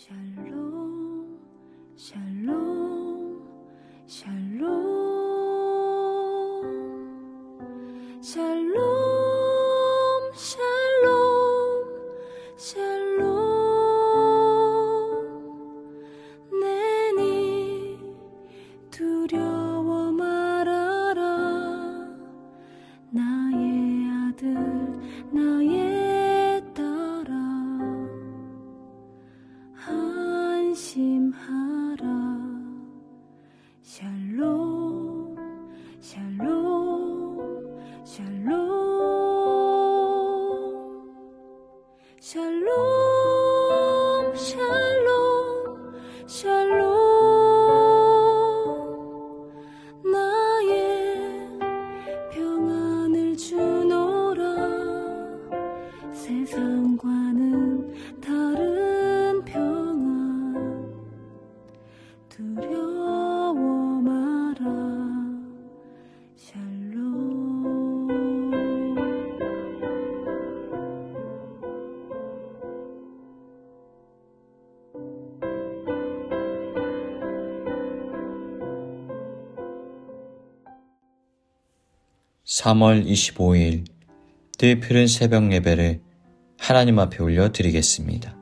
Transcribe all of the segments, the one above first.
샬롬 샬롬 샬롬 샬롬 샬롬 샬롬 내니 두려워 말아라 나의 아들 나의 딸아 안심하라 샬롬 샬롬 샬롬 샬롬 샬롬 샬롬 나의 평안을 주노라 세상과는 다른 평안 두려워 마라 샬롬 (3월 25일) 뜨푸른 새벽 예배를 하나님 앞에 올려드리겠습니다.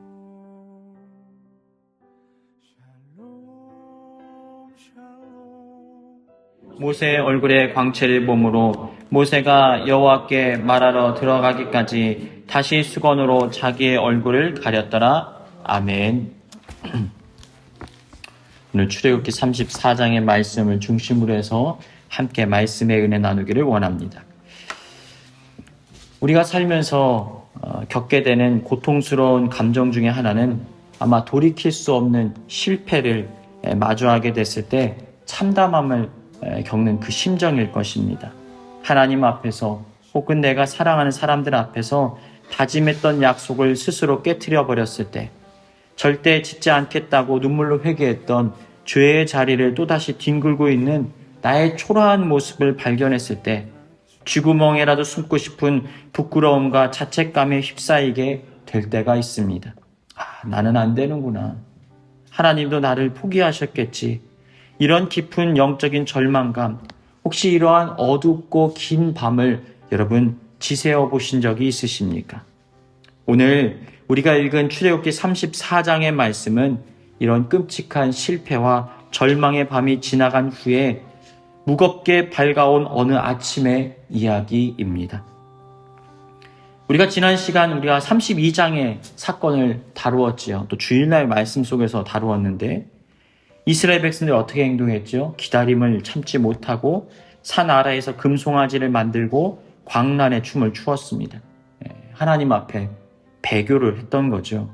모세의 얼굴에 광채를 봄으로 모세가 여호와께 말하러 들어가기까지 다시 수건으로 자기의 얼굴을 가렸더라. 아멘. 오늘 출애굽기 34장의 말씀을 중심으로 해서 함께 말씀의 은혜 나누기를 원합니다. 우리가 살면서 겪게 되는 고통스러운 감정 중에 하나는 아마 돌이킬 수 없는 실패를 마주하게 됐을 때 참담함을 겪는 그 심정일 것입니다. 하나님 앞에서 혹은 내가 사랑하는 사람들 앞에서 다짐했던 약속을 스스로 깨트려 버렸을 때, 절대 짓지 않겠다고 눈물로 회개했던 죄의 자리를 또다시 뒹굴고 있는 나의 초라한 모습을 발견했을 때 쥐구멍에라도 숨고 싶은 부끄러움과 자책감에 휩싸이게 될 때가 있습니다. 나는 안 되는구나. 하나님도 나를 포기하셨겠지. 이런 깊은 영적인 절망감, 혹시 이러한 어둡고 긴 밤을 여러분 지새워 보신 적이 있으십니까? 오늘 우리가 읽은 출애굽기 34장의 말씀은 이런 끔찍한 실패와 절망의 밤이 지나간 후에 무겁게 밝아온 어느 아침의 이야기입니다. 우리가 지난 시간 우리가 32장의 사건을 다루었지요. 또 주일날 말씀 속에서 다루었는데 이스라엘 백성들이 어떻게 행동했죠? 기다림을 참지 못하고 산 아래에서 금송아지를 만들고 광란의 춤을 추었습니다. 하나님 앞에 배교를 했던 거죠.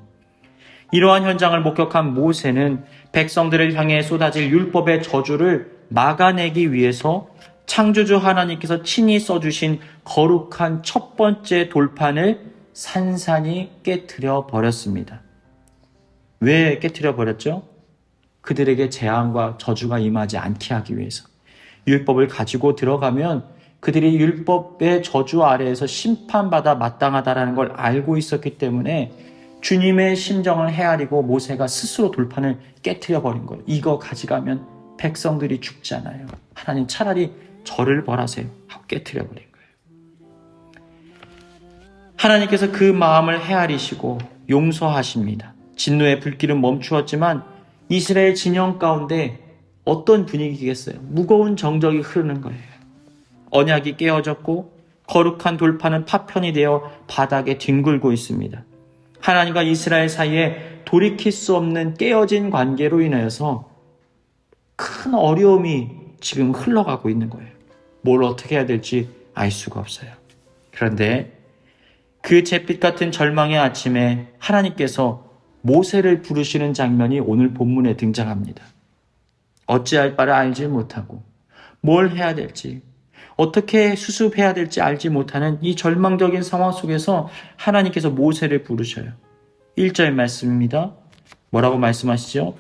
이러한 현장을 목격한 모세는 백성들을 향해 쏟아질 율법의 저주를 막아내기 위해서 창조주 하나님께서 친히 써주신 거룩한 첫 번째 돌판을 산산히 깨트려 버렸습니다. 왜 깨트려 버렸죠? 그들에게 재앙과 저주가 임하지 않게 하기 위해서. 율법을 가지고 들어가면 그들이 율법의 저주 아래에서 심판받아 마땅하다라는 걸 알고 있었기 때문에 주님의 심정을 헤아리고 모세가 스스로 돌판을 깨트려 버린 거예요. 이거 가져가면 백성들이 죽잖아요. 하나님 차라리 저를 벌하세요 하고 깨트려 버린 거예요. 하나님께서 그 마음을 헤아리시고 용서하십니다. 진노의 불길은 멈추었지만 이스라엘 진영 가운데 어떤 분위기겠어요? 무거운 정적이 흐르는 거예요. 언약이 깨어졌고 거룩한 돌판은 파편이 되어 바닥에 뒹굴고 있습니다. 하나님과 이스라엘 사이에 돌이킬 수 없는 깨어진 관계로 인하여서 큰 어려움이 지금 흘러가고 있는 거예요. 뭘 어떻게 해야 될지 알 수가 없어요. 그런데 그 잿빛 같은 절망의 아침에 하나님께서 모세를 부르시는 장면이 오늘 본문에 등장합니다. 어찌할 바를 알지 못하고 뭘 해야 될지, 어떻게 수습해야 될지 알지 못하는 이 절망적인 상황 속에서 하나님께서 모세를 부르셔요. 1절 말씀입니다. 뭐라고 말씀하시죠?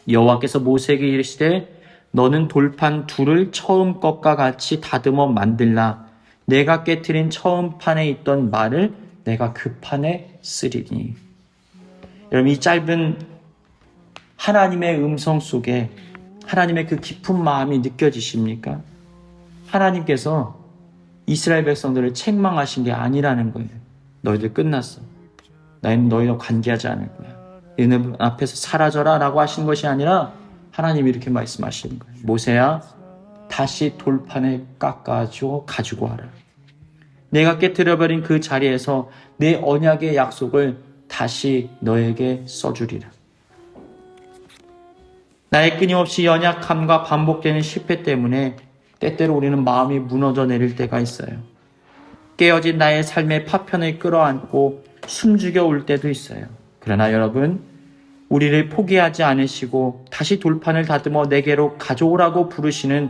여호와께서 모세에게 이르시되 너는 돌판 둘을 처음 것과 같이 다듬어 만들라. 내가 깨트린 처음 판에 있던 말을 내가 그 판에 쓰리니. 여러분, 이 짧은 하나님의 음성 속에 하나님의 그 깊은 마음이 느껴지십니까? 하나님께서 이스라엘 백성들을 책망하신 게 아니라는 거예요. 너희들 끝났어. 나는 너희와 관계하지 않을 거야. 너희들 앞에서 사라져라 라고 하신 것이 아니라 하나님이 이렇게 말씀하시는 거예요. 모세야, 다시 돌판을 깎아줘 가지고 와라. 내가 깨뜨려버린 그 자리에서 내 언약의 약속을 다시 너에게 써주리라. 나의 끊임없이 연약함과 반복되는 실패 때문에 때때로 우리는 마음이 무너져 내릴 때가 있어요. 깨어진 나의 삶의 파편을 끌어안고 숨죽여 올 때도 있어요. 그러나 여러분, 우리를 포기하지 않으시고 다시 돌판을 다듬어 내게로 가져오라고 부르시는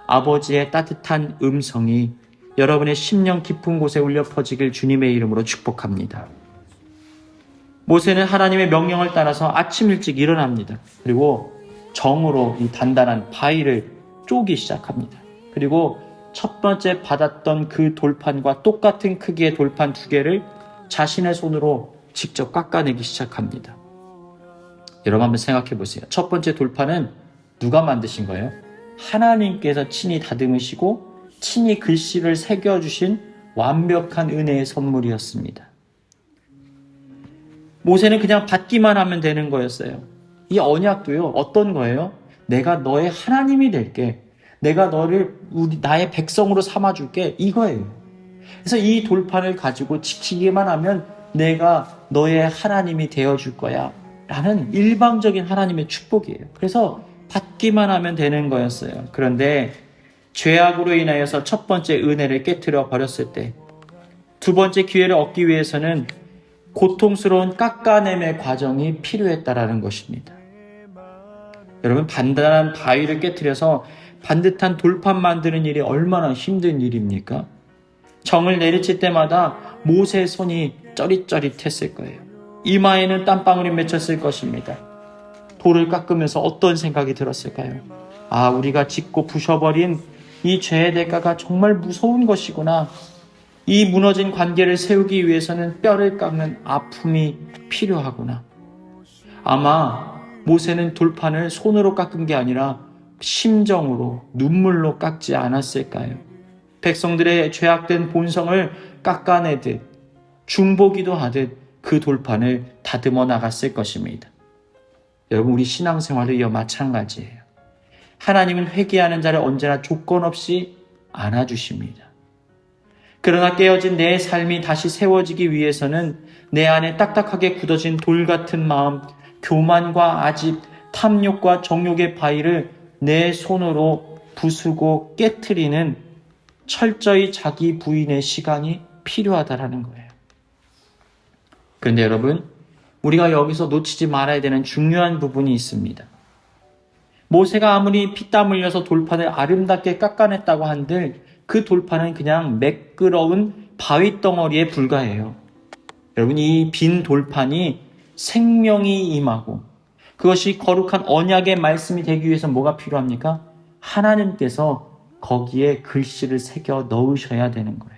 아버지의 따뜻한 음성이 여러분의 심령 깊은 곳에 울려 퍼지길 주님의 이름으로 축복합니다. 모세는 하나님의 명령을 따라서 아침 일찍 일어납니다. 그리고 정으로 이 단단한 바위를 쪼기 시작합니다. 그리고 첫 번째 받았던 그 돌판과 똑같은 크기의 돌판 2개를 자신의 손으로 직접 깎아내기 시작합니다. 여러분 한번 생각해 보세요. 첫 번째 돌판은 누가 만드신 거예요? 하나님께서 친히 다듬으시고 친히 글씨를 새겨주신 완벽한 은혜의 선물이었습니다. 모세는 그냥 받기만 하면 되는 거였어요. 이 언약도요, 어떤 거예요? 내가 너의 하나님이 될게. 내가 너를 나의 백성으로 삼아줄게. 이거예요. 그래서 이 돌판을 가지고 지키기만 하면 내가 너의 하나님이 되어줄 거야. 라는 일방적인 하나님의 축복이에요. 그래서 받기만 하면 되는 거였어요. 그런데 죄악으로 인하여서 첫 번째 은혜를 깨트려 버렸을 때, 두 번째 기회를 얻기 위해서는 고통스러운 깎아냄의 과정이 필요했다라는 것입니다. 여러분, 단단한 바위를 깨트려서 반듯한 돌판 만드는 일이 얼마나 힘든 일입니까? 정을 내리칠 때마다 모세의 손이 쩌릿쩌릿했을 거예요. 이마에는 땀방울이 맺혔을 것입니다. 돌을 깎으면서 어떤 생각이 들었을까요? 아, 우리가 짓고 부셔버린 이 죄의 대가가 정말 무서운 것이구나. 이 무너진 관계를 세우기 위해서는 뼈를 깎는 아픔이 필요하구나. 아마 모세는 돌판을 손으로 깎은 게 아니라 심정으로, 눈물로 깎지 않았을까요? 백성들의 죄악된 본성을 깎아내듯 중보기도 하듯 그 돌판을 다듬어 나갔을 것입니다. 여러분, 우리 신앙생활도 이와 마찬가지예요. 하나님은 회개하는 자를 언제나 조건 없이 안아주십니다. 그러나 깨어진 내 삶이 다시 세워지기 위해서는 내 안에 딱딱하게 굳어진 돌 같은 마음, 교만과 아집, 탐욕과 정욕의 바위를 내 손으로 부수고 깨트리는 철저히 자기 부인의 시간이 필요하다라는 거예요. 그런데 여러분, 우리가 여기서 놓치지 말아야 되는 중요한 부분이 있습니다. 모세가 아무리 피땀 흘려서 돌판을 아름답게 깎아냈다고 한들 그 돌판은 그냥 매끄러운 바위 덩어리에 불과해요. 여러분, 이 빈 돌판이 생명이 임하고 그것이 거룩한 언약의 말씀이 되기 위해서 뭐가 필요합니까? 하나님께서 거기에 글씨를 새겨 넣으셔야 되는 거예요.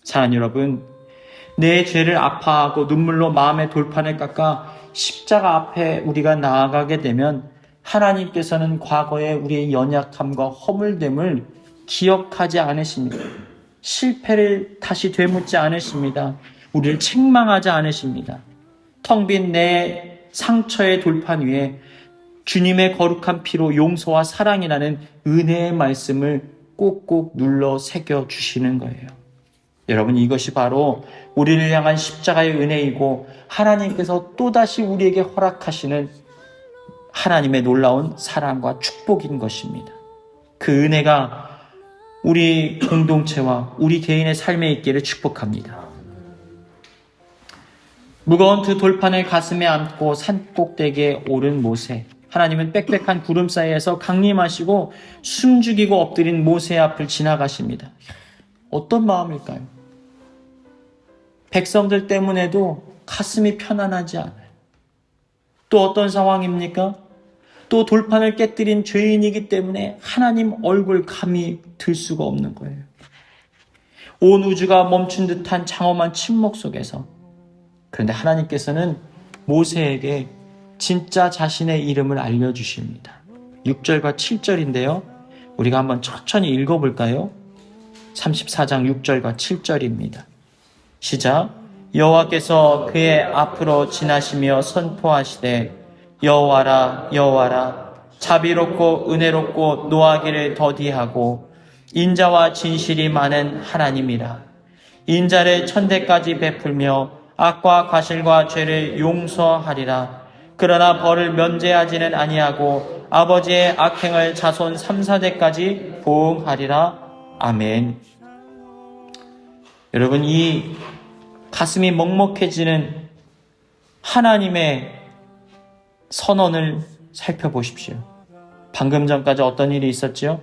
사랑하는 여러분, 내 죄를 아파하고 눈물로 마음의 돌판을 깎아 십자가 앞에 우리가 나아가게 되면 하나님께서는 과거의 우리의 연약함과 허물됨을 기억하지 않으십니다. 실패를 다시 되묻지 않으십니다. 우리를 책망하지 않으십니다. 텅 빈 내 상처의 돌판 위에 주님의 거룩한 피로 용서와 사랑이라는 은혜의 말씀을 꼭꼭 눌러 새겨 주시는 거예요. 여러분, 이것이 바로 우리를 향한 십자가의 은혜이고 하나님께서 또다시 우리에게 허락하시는 하나님의 놀라운 사랑과 축복인 것입니다. 그 은혜가 우리 공동체와 우리 개인의 삶에 있기를 축복합니다. 무거운 두 돌판을 가슴에 안고 산꼭대기에 오른 모세. 하나님은 빽빽한 구름 사이에서 강림하시고 숨죽이고 엎드린 모세 앞을 지나가십니다. 어떤 마음일까요? 백성들 때문에도 가슴이 편안하지 않아요. 또 어떤 상황입니까? 또 돌판을 깨뜨린 죄인이기 때문에 하나님 얼굴 감히 들 수가 없는 거예요. 온 우주가 멈춘 듯한 장엄한 침묵 속에서, 그런데 하나님께서는 모세에게 진짜 자신의 이름을 알려주십니다. 6절과 7절인데요. 우리가 한번 천천히 읽어볼까요? 34장 6절과 7절입니다. 시작. 여호와께서 그의 앞으로 지나시며 선포하시되 여호와라 여호와라 자비롭고 은혜롭고 노하기를 더디하고 인자와 진실이 많은 하나님이라. 인자를 천대까지 베풀며 악과 과실과 죄를 용서하리라. 그러나 벌을 면제하지는 아니하고 아버지의 악행을 자손 3, 4대까지 보응하리라. 아멘. 여러분, 이 가슴이 먹먹해지는 하나님의 선언을 살펴보십시오. 방금 전까지 어떤 일이 있었죠?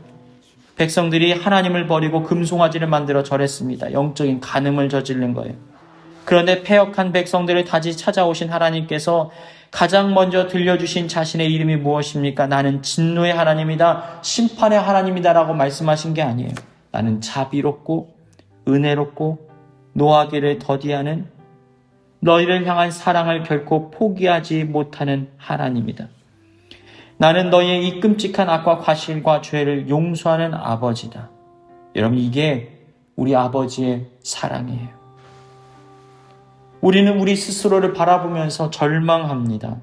백성들이 하나님을 버리고 금송아지를 만들어 절했습니다. 영적인 간음을 저지른 거예요. 그런데 패역한 백성들을 다시 찾아오신 하나님께서 가장 먼저 들려주신 자신의 이름이 무엇입니까? 나는 진노의 하나님이다, 심판의 하나님이다 라고 말씀하신 게 아니에요. 나는 자비롭고 은혜롭고 노하기를 더디하는 너희를 향한 사랑을 결코 포기하지 못하는 하나님이다. 나는 너희의 이 끔찍한 악과 과실과 죄를 용서하는 아버지다. 여러분, 이게 우리 아버지의 사랑이에요. 우리는 우리 스스로를 바라보면서 절망합니다.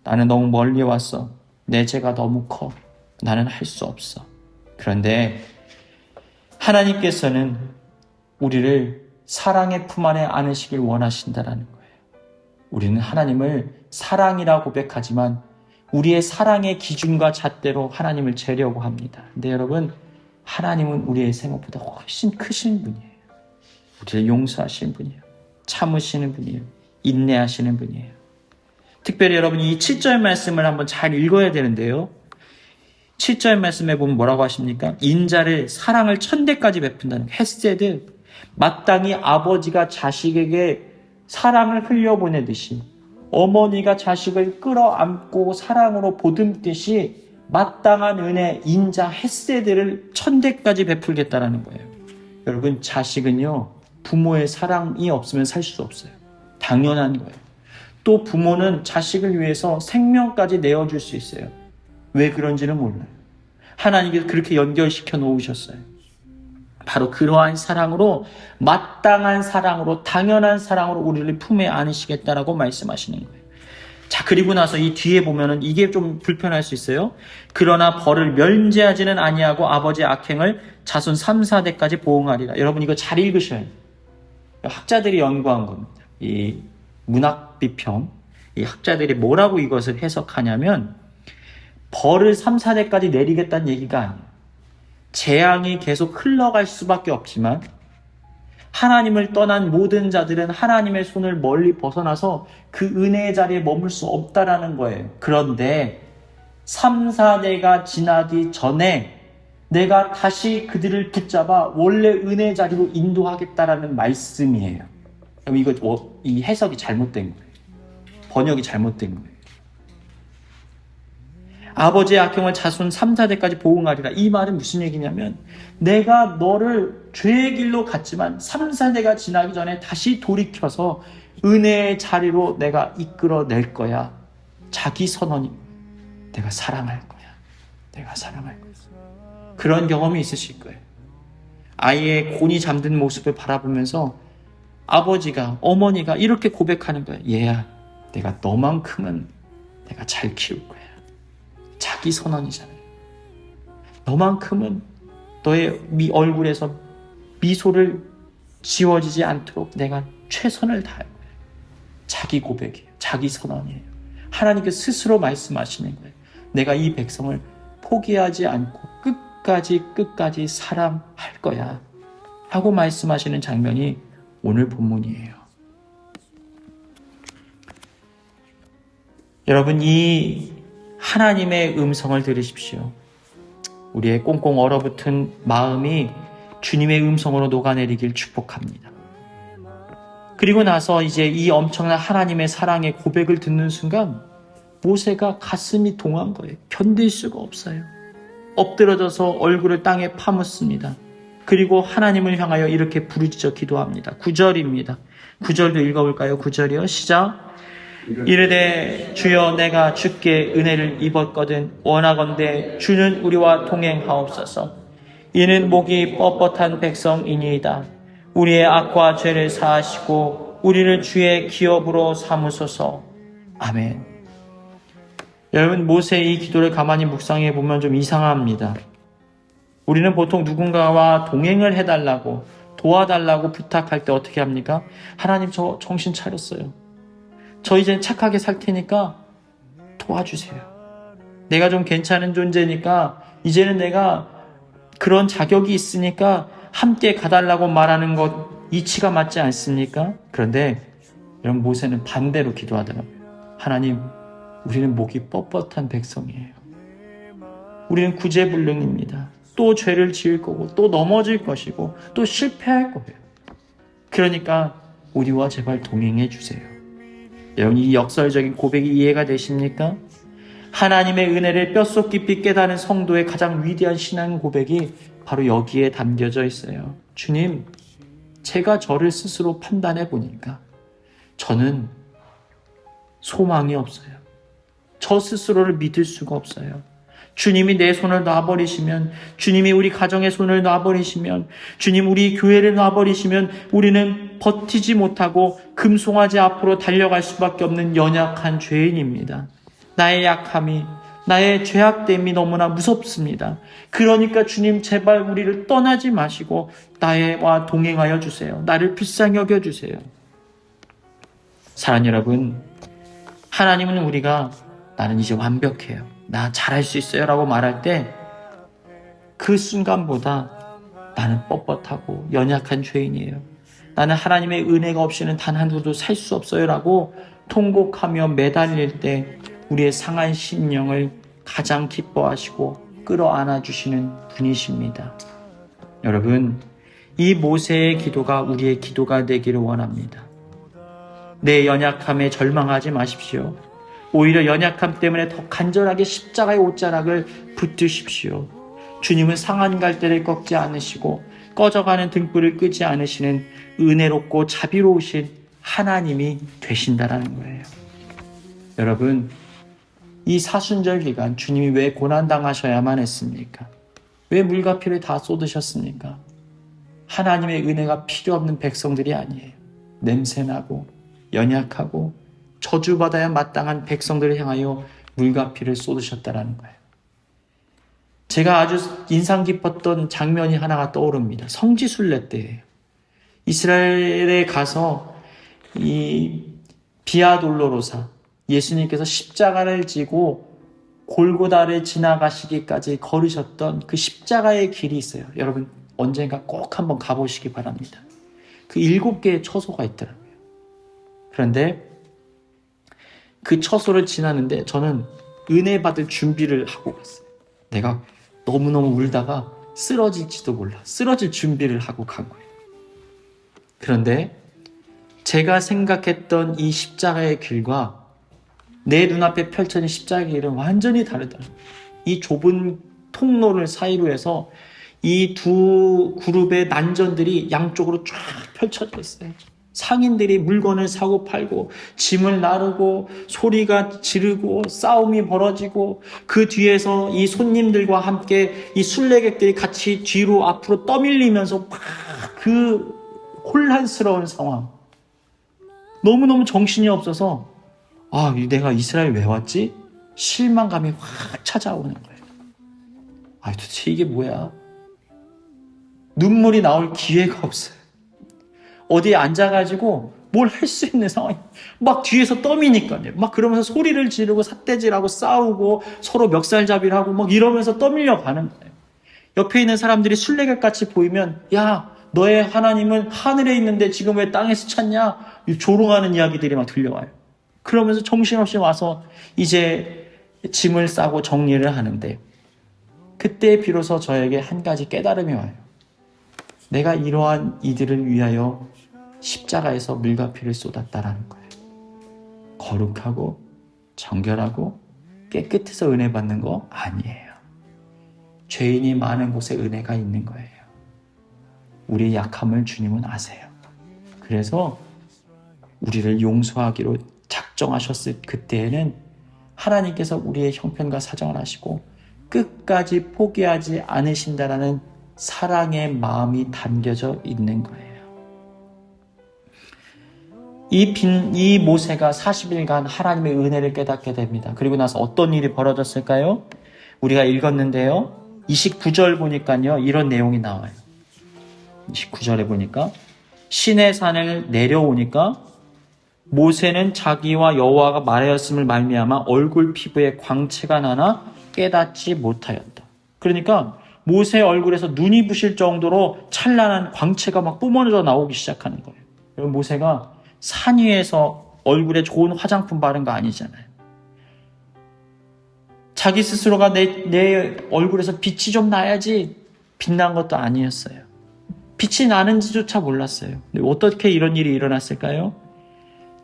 나는 너무 멀리 왔어. 내 죄가 너무 커. 나는 할 수 없어. 그런데 하나님께서는 우리를 사랑의 품 안에 안으시길 원하신다라는 거예요. 우리는 하나님을 사랑이라 고백하지만 우리의 사랑의 기준과 잣대로 하나님을 재려고 합니다. 근데 여러분, 하나님은 우리의 생각보다 훨씬 크신 분이에요. 우리를 용서하시는 분이에요. 참으시는 분이에요. 인내하시는 분이에요. 특별히 여러분, 이 7절 말씀을 한번 잘 읽어야 되는데요. 7절 말씀에 보면 뭐라고 하십니까? 인자를 사랑을 천대까지 베푼다는 헤세드, 마땅히 아버지가 자식에게 사랑을 흘려보내듯이 어머니가 자식을 끌어안고 사랑으로 보듬듯이 마땅한 은혜, 인자, 헤세드를 천대까지 베풀겠다라는 거예요. 여러분, 자식은요, 부모의 사랑이 없으면 살 수 없어요. 당연한 거예요. 또 부모는 자식을 위해서 생명까지 내어줄 수 있어요. 왜 그런지는 몰라요. 하나님께서 그렇게 연결시켜 놓으셨어요. 바로 그러한 사랑으로, 마땅한 사랑으로, 당연한 사랑으로 우리를 품에 안으시겠다라고 말씀하시는 거예요. 자, 그리고 나서 이 뒤에 보면은 이게 좀 불편할 수 있어요. 그러나 벌을 면제하지는 아니하고 아버지의 악행을 자손 3, 4대까지 보응하리라. 여러분, 이거 잘 읽으셔야 돼요. 학자들이 연구한 겁니다. 이 문학 비평, 이 학자들이 뭐라고 이것을 해석하냐면, 벌을 3, 4대까지 내리겠다는 얘기가 아니에요. 재앙이 계속 흘러갈 수밖에 없지만 하나님을 떠난 모든 자들은 하나님의 손을 멀리 벗어나서 그 은혜의 자리에 머물 수 없다라는 거예요. 그런데 3, 4대가 지나기 전에 내가 다시 그들을 붙잡아 원래 은혜의 자리로 인도하겠다라는 말씀이에요. 이거 이 해석이 잘못된 거예요. 번역이 잘못된 거예요. 아버지의 악행을 자손 3, 4대까지 보응하리라. 이 말은 무슨 얘기냐면, 내가 너를 죄의 길로 갔지만 3, 4대가 지나기 전에 다시 돌이켜서 은혜의 자리로 내가 이끌어낼 거야. 자기 선언이, 내가 사랑할 거야. 내가 사랑할 거야. 그런 경험이 있으실 거예요. 아이의 곤히 잠든 모습을 바라보면서 아버지가, 어머니가 이렇게 고백하는 거예요. 얘야, 내가 너만큼은 내가 잘 키울 거야. 자기 선언이잖아요. 너만큼은 너의 얼굴에서 미소를 지워지지 않도록 내가 최선을 다할 거예요. 자기 고백이에요. 자기 선언이에요. 하나님께서 스스로 말씀하시는 거예요. 내가 이 백성을 포기하지 않고 끝까지 사랑할 거야 하고 말씀하시는 장면이 오늘 본문이에요. 여러분, 이 하나님의 음성을 들으십시오. 우리의 꽁꽁 얼어붙은 마음이 주님의 음성으로 녹아내리길 축복합니다. 그리고 나서 이제 이 엄청난 하나님의 사랑의 고백을 듣는 순간 모세가 가슴이 동한 거예요. 견딜 수가 없어요. 엎드러져서 얼굴을 땅에 파묻습니다. 그리고 하나님을 향하여 이렇게 부르짖어 기도합니다. 9절입니다. 9절도 읽어볼까요? 9절이요. 시작. 이르되 주여 내가 주께 은혜를 입었거든 원하건대 주는 우리와 동행하옵소서. 이는 목이 뻣뻣한 백성이니이다. 우리의 악과 죄를 사하시고 우리를 주의 기업으로 삼으소서. 아멘. 여러분, 모세의 이 기도를 가만히 묵상해 보면 좀 이상합니다. 우리는 보통 누군가와 동행을 해달라고, 도와달라고 부탁할 때 어떻게 합니까? 하나님, 저 정신 차렸어요. 저 이제 착하게 살 테니까 도와주세요. 내가 좀 괜찮은 존재니까 이제는 내가 그런 자격이 있으니까 함께 가달라고 말하는 것 이치가 맞지 않습니까? 그런데 여러분, 모세는 반대로 기도하더라고요. 하나님, 우리는 목이 뻣뻣한 백성이에요. 우리는 구제불능입니다. 또 죄를 지을 거고 또 넘어질 것이고 또 실패할 거예요. 그러니까 우리와 제발 동행해 주세요. 여러분, 이 역설적인 고백이 이해가 되십니까? 하나님의 은혜를 뼛속 깊이 깨닫는 성도의 가장 위대한 신앙 고백이 바로 여기에 담겨져 있어요. 주님, 제가 저를 스스로 판단해 보니까 저는 소망이 없어요. 저 스스로를 믿을 수가 없어요. 주님이 내 손을 놔버리시면, 주님이 우리 가정의 손을 놔버리시면, 주님 우리 교회를 놔버리시면 우리는 버티지 못하고 금송아지 앞으로 달려갈 수밖에 없는 연약한 죄인입니다. 나의 약함이, 나의 죄악됨이 너무나 무섭습니다. 그러니까 주님, 제발 우리를 떠나지 마시고 나와 동행하여 주세요. 나를 불쌍히 여겨주세요. 사랑하는 여러분, 하나님은 우리가 나는 이제 완벽해요, 나 잘할 수 있어요 라고 말할 때 그 순간보다 나는 뻣뻣하고 연약한 죄인이에요, 나는 하나님의 은혜가 없이는 단 한 후도 살 수 없어요 라고 통곡하며 매달릴 때 우리의 상한 심령을 가장 기뻐하시고 끌어안아 주시는 분이십니다. 여러분, 이 모세의 기도가 우리의 기도가 되기를 원합니다. 내 연약함에 절망하지 마십시오. 오히려 연약함 때문에 더 간절하게 십자가의 옷자락을 붙드십시오. 주님은 상한 갈대를 꺾지 않으시고 꺼져가는 등불을 끄지 않으시는 은혜롭고 자비로우신 하나님이 되신다라는 거예요. 여러분, 이 사순절 기간 주님이 왜 고난당하셔야만 했습니까? 왜 물과 피를 다 쏟으셨습니까? 하나님의 은혜가 필요 없는 백성들이 아니에요. 냄새나고 연약하고 저주받아야 마땅한 백성들을 향하여 물과 피를 쏟으셨다라는 거예요. 제가 아주 인상 깊었던 장면이 하나가 떠오릅니다. 성지순례 때예요. 이스라엘에 가서 이 비아돌로로사, 예수님께서 십자가를 지고 골고다를 지나가시기까지 걸으셨던 그 십자가의 길이 있어요. 여러분, 언젠가 꼭 한번 가보시기 바랍니다. 그 7개의 처소가 있더라고요. 그런데 그 처소를 지나는데 저는 은혜 받을 준비를 하고 갔어요. 내가 너무너무 울다가 쓰러질지도 몰라. 쓰러질 준비를 하고 간 거예요. 그런데 제가 생각했던 이 십자가의 길과 내 눈앞에 펼쳐진 십자가의 길은 완전히 다르더라고요. 이 좁은 통로를 사이로 해서 이 두 그룹의 난전들이 양쪽으로 쫙 펼쳐져 있어요. 상인들이 물건을 사고 팔고 짐을 나르고 소리가 지르고 싸움이 벌어지고 그 뒤에서 이 손님들과 함께 이 순례객들이 같이 뒤로 앞으로 떠밀리면서 막 그 혼란스러운 상황, 너무너무 정신이 없어서 내가 이스라엘 왜 왔지? 실망감이 확 찾아오는 거예요. 도대체 이게 뭐야? 눈물이 나올 기회가 없어요. 어디에 앉아가지고 뭘 할 수 있는 상황이 막 뒤에서 떠미니까요. 막 그러면서 소리를 지르고 삿대질하고 싸우고 서로 멱살잡이를 하고 막 이러면서 떠밀려 가는 거예요. 옆에 있는 사람들이 순례객같이 보이면, 야, 너의 하나님은 하늘에 있는데 지금 왜 땅에서 찾냐? 조롱하는 이야기들이 막 들려와요. 그러면서 정신없이 와서 이제 짐을 싸고 정리를 하는데, 그때 비로소 저에게 한 가지 깨달음이 와요. 내가 이러한 이들을 위하여 십자가에서 물과 피를 쏟았다라는 거예요. 거룩하고 정결하고 깨끗해서 은혜 받는 거 아니에요. 죄인이 많은 곳에 은혜가 있는 거예요. 우리의 약함을 주님은 아세요. 그래서 우리를 용서하기로 작정하셨을 그때에는 하나님께서 우리의 형편과 사정을 하시고 끝까지 포기하지 않으신다라는 사랑의 마음이 담겨져 있는 거예요. 이 모세가 40일간 하나님의 은혜를 깨닫게 됩니다. 그리고 나서 어떤 일이 벌어졌을까요? 우리가 읽었는데요. 29절 보니까요. 이런 내용이 나와요. 29절에 보니까 시내 산을 내려오니까 모세는 자기와 여호와가 말하였음을 말미암아 얼굴 피부에 광채가 나나 깨닫지 못하였다. 그러니까 모세의 얼굴에서 눈이 부실 정도로 찬란한 광채가 막 뿜어져 나오기 시작하는 거예요. 그리고 모세가 산 위에서 얼굴에 좋은 화장품 바른 거 아니잖아요. 자기 스스로가 내 얼굴에서 빛이 좀 나야지 빛난 것도 아니었어요. 빛이 나는지조차 몰랐어요. 근데 어떻게 이런 일이 일어났을까요?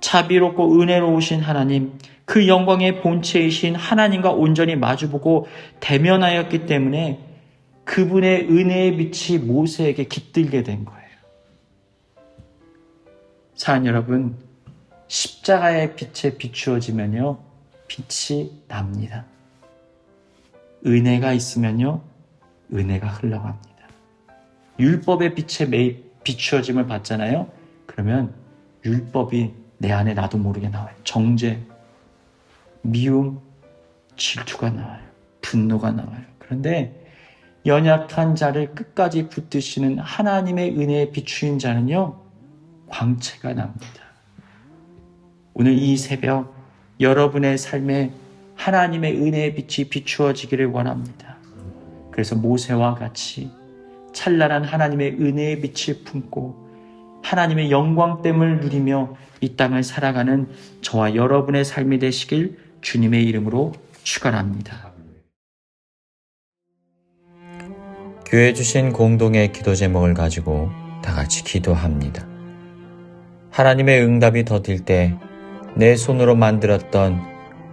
자비롭고 은혜로우신 하나님, 그 영광의 본체이신 하나님과 온전히 마주보고 대면하였기 때문에 그분의 은혜의 빛이 모세에게 깃들게 된 거예요. 사랑 여러분, 십자가의 빛에 비추어지면요, 빛이 납니다. 은혜가 있으면요, 은혜가 흘러갑니다. 율법의 빛에 비추어짐을 받잖아요. 그러면 율법이 내 안에 나도 모르게 나와요. 정죄, 미움, 질투가 나와요. 분노가 나와요. 그런데 연약한 자를 끝까지 붙드시는 하나님의 은혜에 비추인 자는요, 광채가 납니다. 오늘 이 새벽 여러분의 삶에 하나님의 은혜의 빛이 비추어지기를 원합니다. 그래서 모세와 같이 찬란한 하나님의 은혜의 빛을 품고 하나님의 영광됨을 누리며 이 땅을 살아가는 저와 여러분의 삶이 되시길 주님의 이름으로 축원합니다. 교회 주신 공동의 기도 제목을 가지고 다 같이 기도합니다. 하나님의 응답이 더딜 때 내 손으로 만들었던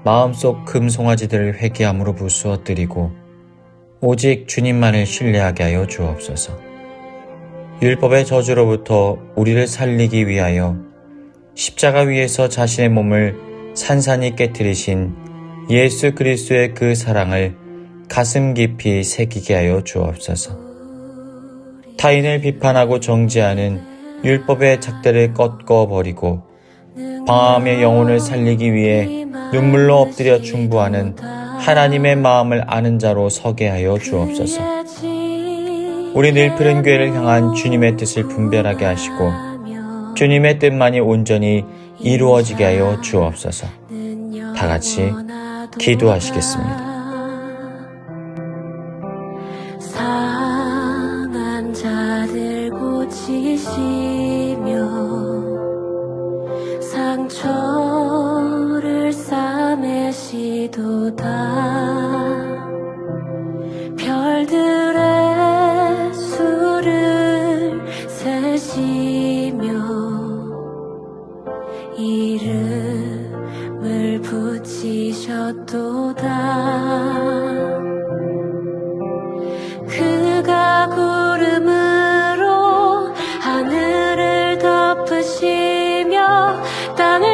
마음속 금송아지들을 회개함으로 부수어 드리고 오직 주님만을 신뢰하게 하여 주옵소서. 율법의 저주로부터 우리를 살리기 위하여 십자가 위에서 자신의 몸을 산산히 깨뜨리신 예수 그리스도의 그 사랑을 가슴 깊이 새기게 하여 주옵소서. 타인을 비판하고 정죄하는 율법의 잣대를 꺾어버리고 방황함의 영혼을 살리기 위해 눈물로 엎드려 중보하는 하나님의 마음을 아는 자로 서게 하여 주옵소서. 우리 늘푸른 교회를 향한 주님의 뜻을 분별하게 하시고 주님의 뜻만이 온전히 이루어지게 하여 주옵소서. 다 같이 기도하시겠습니다. 상한 자들 고치시며 상처를 싸매시도다. 별들의 수를 세시며 이름을 붙이셨도다. 그가 구름으로 하늘을 덮으시며 땅을